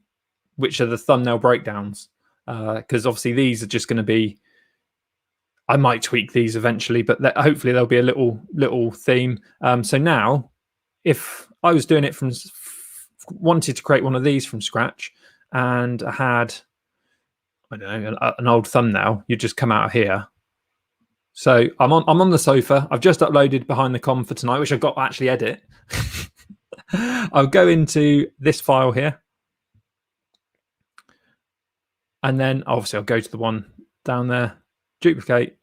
the thumbnail breakdowns, because obviously these are just going to be, I might tweak these eventually, but hopefully there'll be a little theme. So now, if I was doing it from, wanted to create one of these from scratch, and I had, I don't know, an old thumbnail, you'd just come out of here. So I'm on the sofa. I've just uploaded behind the com for tonight, which I've got to actually edit. I'll go into this file here, and then obviously I'll go to the one down there, duplicate,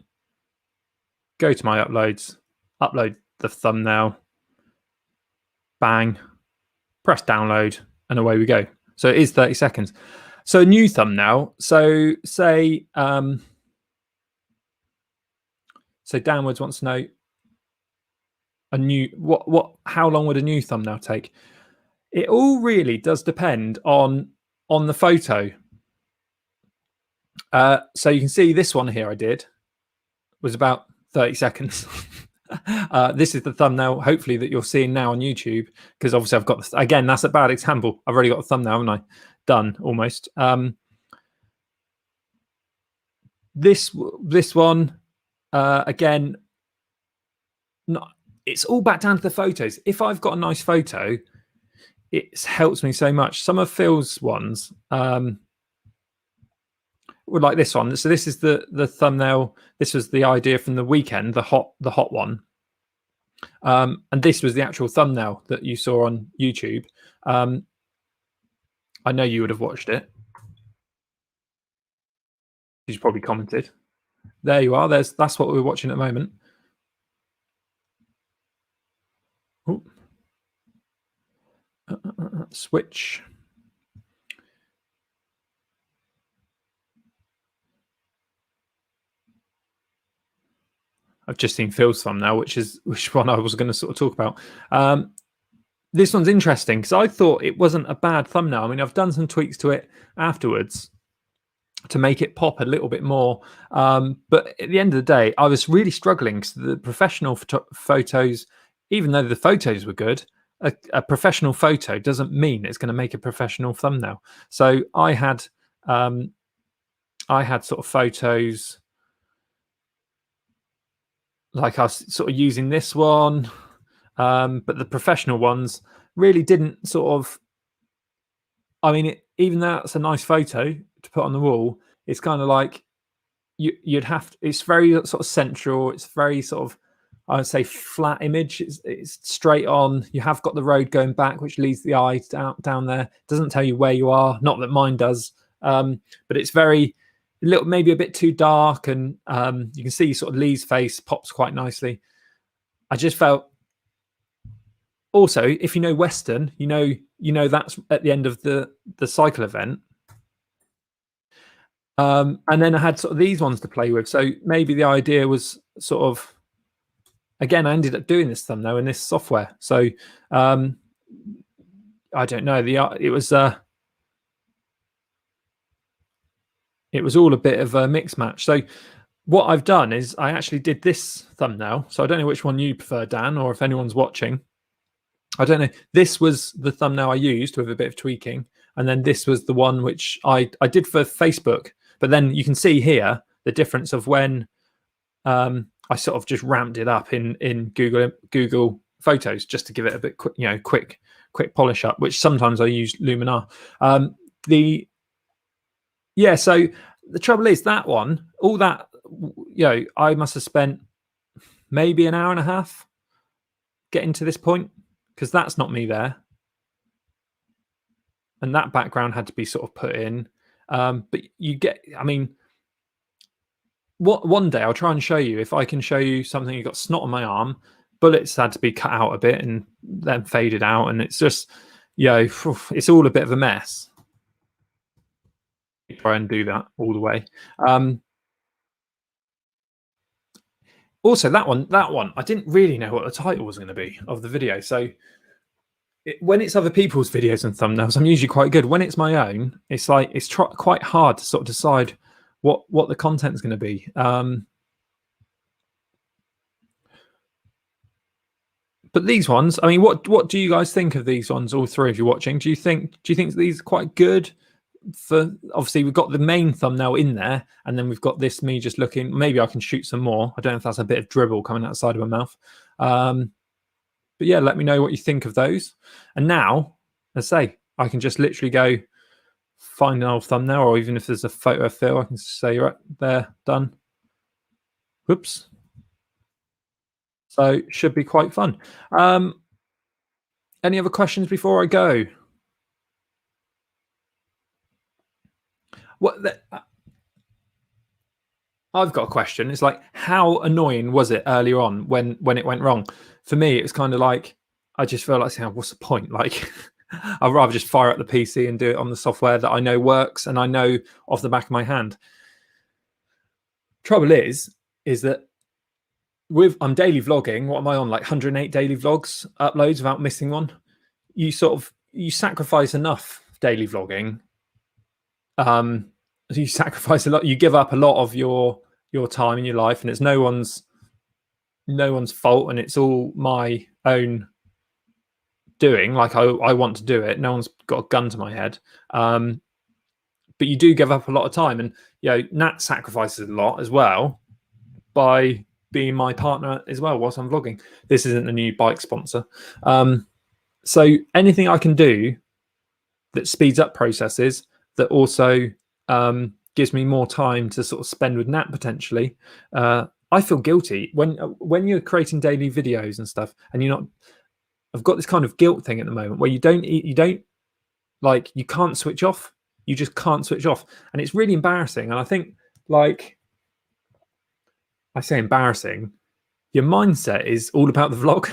go to my uploads, upload the thumbnail, bang, press download, and away we go. So it is 30 seconds. So a new thumbnail. So say, so Downwards wants to know a new, how long would a new thumbnail take? It all really does depend on the photo. So you can see this one here I did was about 30 seconds. This is the thumbnail, hopefully, that you're seeing now on YouTube, because obviously I've got, again, that's a bad example. I've already got the thumbnail, haven't I? Done almost. This one, again, it's all back down to the photos. If I've got a nice photo, it helps me so much. Some of Phil's ones would like this one. So this is the thumbnail. This was the idea from the weekend, the hot one. And this was the actual thumbnail that you saw on YouTube. I know you would have watched it. You've probably commented. There you are. That's what we're watching at the moment. Ooh. Switch. I've just seen Phil's thumbnail, which one I was going to sort of talk about. This one's interesting because I thought it wasn't a bad thumbnail. I mean, I've done some tweaks to it afterwards to make it pop a little bit more. But at the end of the day, I was really struggling because the professional photos, even though the photos were good, a professional photo doesn't mean it's going to make a professional thumbnail. So I had sort of photos like I was sort of using this one, but the professional ones really didn't sort of, I mean, even though it's a nice photo to put on the wall, it's kind of like you'd have to, it's very sort of central. It's very sort of, I would say, flat image. It's straight on. You have got the road going back, which leads the eye down there. It doesn't tell you where you are. Not that mine does, but it's very maybe a bit too dark, and you can see sort of Lee's face pops quite nicely. I just felt, also, if you know Western, you know that's at the end of the cycle event. And then I had sort of these ones to play with. So maybe the idea was sort of, again, I ended up doing this thumbnail in this software. So I don't know. It was all a bit of a mix match. So what I've done is I actually did this thumbnail. So I don't know which one you prefer, Dan, or if anyone's watching. I don't know. This was the thumbnail I used with a bit of tweaking. And then this was the one which I did for Facebook. But then you can see here the difference of when I sort of just ramped it up in Google Photos just to give it a bit quick polish up, which sometimes I use Luminar. So the trouble is that one, all that, I must have spent maybe an hour and a half getting to this point, because that's not me there. And that background had to be sort of put in. But you get, I mean, one day I'll try and show you, if I can show you something. You got snot on my arm, bullets had to be cut out a bit and then faded out. And it's just, it's all a bit of a mess. Try and do that all the way. Also, that one, I didn't really know what the title was going to be of the video. So when it's other people's videos and thumbnails, I'm usually quite good. When it's my own, it's like quite hard to sort of decide what the content is going to be. But these ones, I mean, what do you guys think of these ones? All three of you watching, do you think these are quite good? For obviously we've got the main thumbnail in there, and then we've got this me just looking. Maybe I can shoot some more. I don't know if that's a bit of dribble coming outside of my mouth. But yeah, let me know what you think of those. And now, let's say I can just literally go find an old thumbnail, or even if there's a photo of Phil, I can say right there, done. Whoops. So should be quite fun. Any other questions before I go? I've got a question. It's like, how annoying was it earlier on when it went wrong? For me, it was kind of like, I just felt like saying, what's the point? Like, I'd rather just fire up the PC and do it on the software that I know works and I know off the back of my hand. Trouble is that I'm daily vlogging. What am I on? Like 108 daily vlogs uploads without missing one. You sacrifice enough daily vlogging. You sacrifice a lot. You give up a lot of your time in your life, and it's no one's fault, and it's all my own doing. Like I want to do it. No one's got a gun to my head. But you do give up a lot of time, and Nat sacrifices a lot as well by being my partner as well whilst I'm vlogging. This isn't a new bike sponsor. So anything I can do that speeds up processes, that also gives me more time to sort of spend with Nat potentially. I feel guilty when you're creating daily videos and stuff, and you're not. I've got this kind of guilt thing at the moment where you can't switch off. You just can't switch off, and it's really embarrassing. And I think, like, I say embarrassing, your mindset is all about the vlog.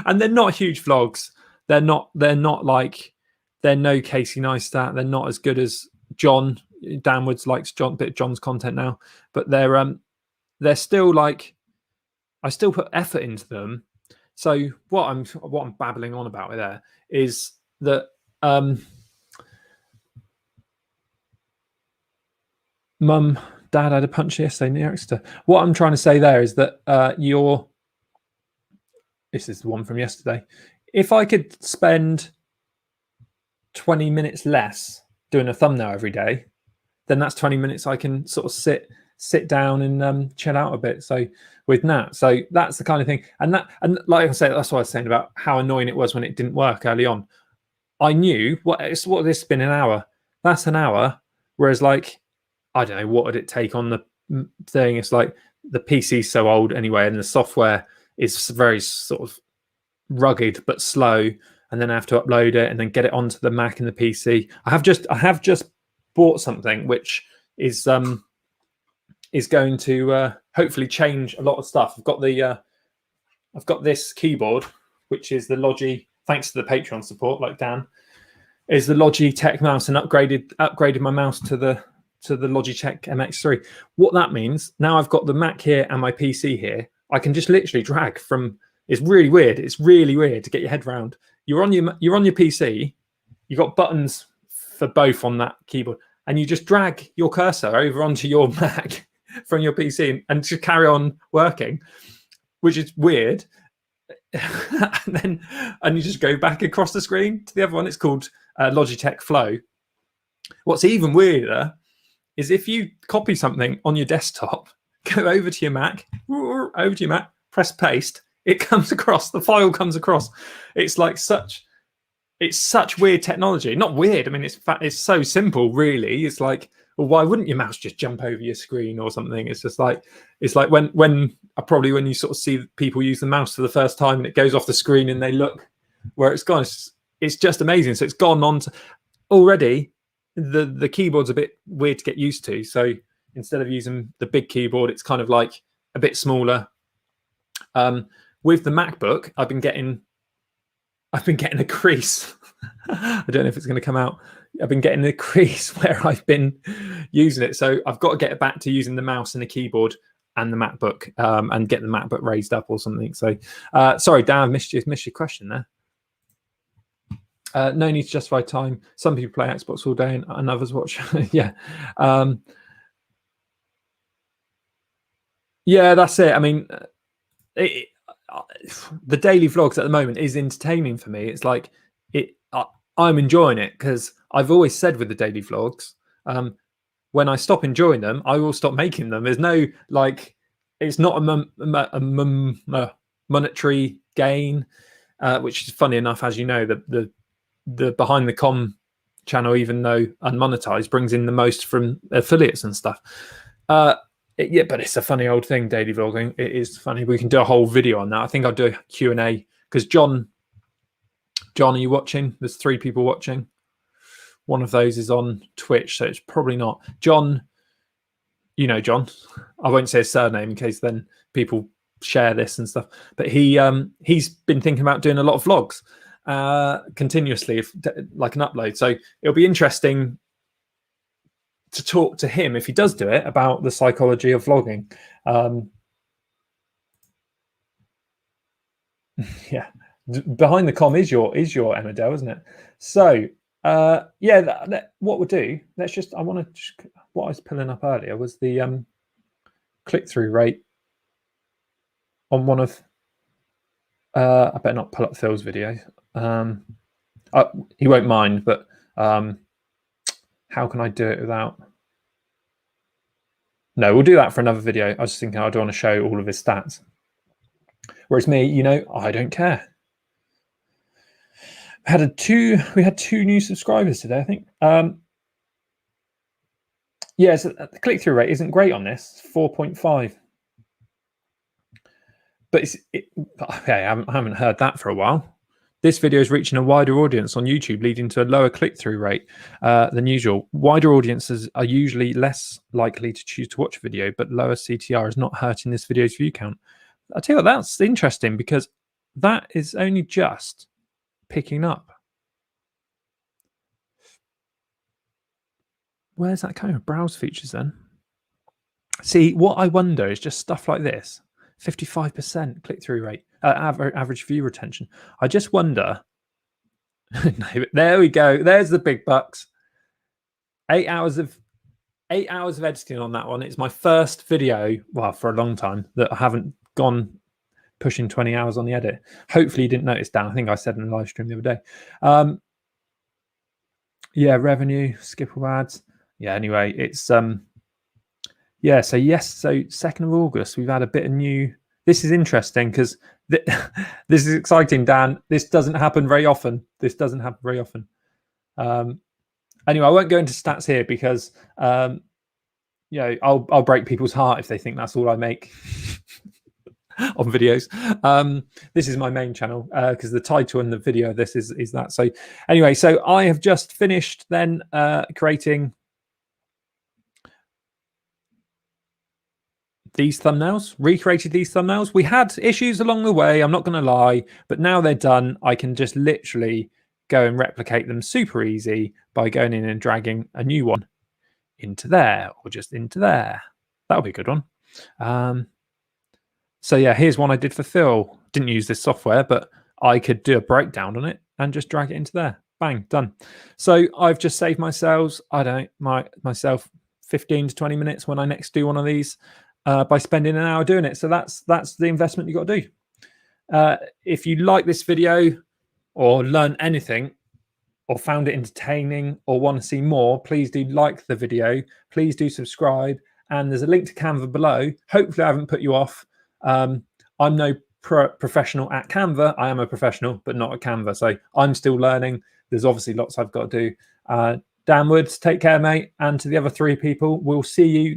And they're not huge vlogs. They're not like, they're no Casey Neistat. They're not as good as John. Dan Woods likes bit of John's content now, but they're still like, I still put effort into them. So what I'm babbling on about there is that Mum, Dad had a punch yesterday near Exeter. What I'm trying to say there is that this is the one from yesterday. If I could spend 20 minutes less doing a thumbnail every day, then that's 20 minutes I can sort of sit down and chill out a bit. So with Nat, so that's the kind of thing. And like I said, that's what I was saying about how annoying it was when it didn't work early on. I knew what this has been an hour. That's an hour. Whereas, like, I don't know, what would it take on the thing? It's like the PC's so old anyway, and the software is very sort of rugged but slow. And then I have to upload it and then get it onto the Mac and the PC. I have just bought something which is going to hopefully change a lot of stuff. I've got this keyboard, which is the Logi, thanks to the Patreon support, like Dan, is the Logitech mouse, and upgraded my mouse to the Logitech MX3. What that means, now I've got the Mac here and my PC here, I can just literally drag from. It's really weird. It's really weird to get your head around. You're on your PC. You've got buttons for both on that keyboard, and you just drag your cursor over onto your Mac from your PC and just carry on working, which is weird. and you just go back across the screen to the other one. It's called Logitech Flow. What's even weirder is if you copy something on your desktop, go over to your Mac, press paste, it comes across, the file comes across. It's like such weird technology. Not weird, I mean, it's so simple, really. It's like, well, why wouldn't your mouse just jump over your screen or something? It's just like, it's like when you sort of see people use the mouse for the first time and it goes off the screen and they look where it's gone. It's just amazing. So it's gone on to already. The keyboard's a bit weird to get used to. So instead of using the big keyboard, it's kind of like a bit smaller. With the MacBook, I've been getting a crease. I don't know if it's going to come out. I've been getting a crease where I've been using it. So I've got to get it back to using the mouse and the keyboard and the MacBook, and get the MacBook raised up or something. So sorry, Dan, I missed your question there. No need to justify time. Some people play Xbox all day and others watch. Yeah. Yeah, that's it. I mean, the daily vlogs at the moment is entertaining for me. It's like I'm enjoying it, because I've always said with the daily vlogs, when I stop enjoying them, I will stop making them. There's no, like, it's not a monetary gain, which is funny enough, as you know, the behind the com channel, even though unmonetized, brings in the most from affiliates and stuff. Yeah, but it's a funny old thing, daily vlogging. It is funny. We can do a whole video on that. I think I'll do a Q&A, because John, are you watching? There's 3 people watching. One of those is on Twitch, so it's probably not John. You know John. I won't say his surname in case then people share this and stuff. But he's been thinking about doing a lot of vlogs continuously, like an upload. So it'll be interesting to talk to him, if he does do it, about the psychology of vlogging. Yeah, behind the com is your Emmerdale, isn't it? So yeah, what we'll do, let's just, I want to, what I was pulling up earlier was the click-through rate on one of, I better not pull up Phil's video. He won't mind, but how can I do it without? No, we'll do that for another video. I was just thinking, I don't want to show all of his stats. Whereas me, you know, I don't care. We had 2 new subscribers today, I think. Yeah, so the click-through rate isn't great on this, 4.5. But okay, I haven't heard that for a while. This video is reaching a wider audience on YouTube, leading to a lower click-through rate than usual. Wider audiences are usually less likely to choose to watch a video, but lower CTR is not hurting this video's view count. I tell you what, that's interesting, because that is only just picking up. Where's that coming from? Browse features then. See, what I wonder is just stuff like this. 55% click-through rate, average view retention. I just wonder. No, there we go. There's the big bucks. 8 hours of editing on that one. It's my first video, well, for a long time, that I haven't gone pushing 20 hours on the edit. Hopefully you didn't notice, Dan. I think I said in the live stream the other day. Yeah, revenue, skipple ads. Yeah, anyway, it's yeah, so yes, so 2nd of August, we've had a bit of new. This is interesting, because this is exciting, Dan. This doesn't happen very often. Anyway, I won't go into stats here, because you know, I'll break people's heart if they think that's all I make on videos. This is my main channel, because the title and the video of this is that. So anyway, so I have just finished then creating these thumbnails, recreated these thumbnails. We had issues along the way, I'm not going to lie, but now they're done. I can just literally go and replicate them super easy by going in and dragging a new one into there, or just into there. That'll be a good one. So yeah, here's one I did for Phil. Didn't use this software, but I could do a breakdown on it and just drag it into there. Bang, done. So I've just saved myself, I don't know, myself 15 to 20 minutes when I next do one of these, by spending an hour doing it. So that's the investment you got to do. If you like this video, or learn anything, or found it entertaining, or want to see more, please do like the video. Please do subscribe. And there's a link to Canva below. Hopefully I haven't put you off. I'm no professional at Canva. I am a professional, but not at Canva. So I'm still learning. There's obviously lots I've got to do. Dan Woods, take care, mate. And to the other 3 people, we'll see you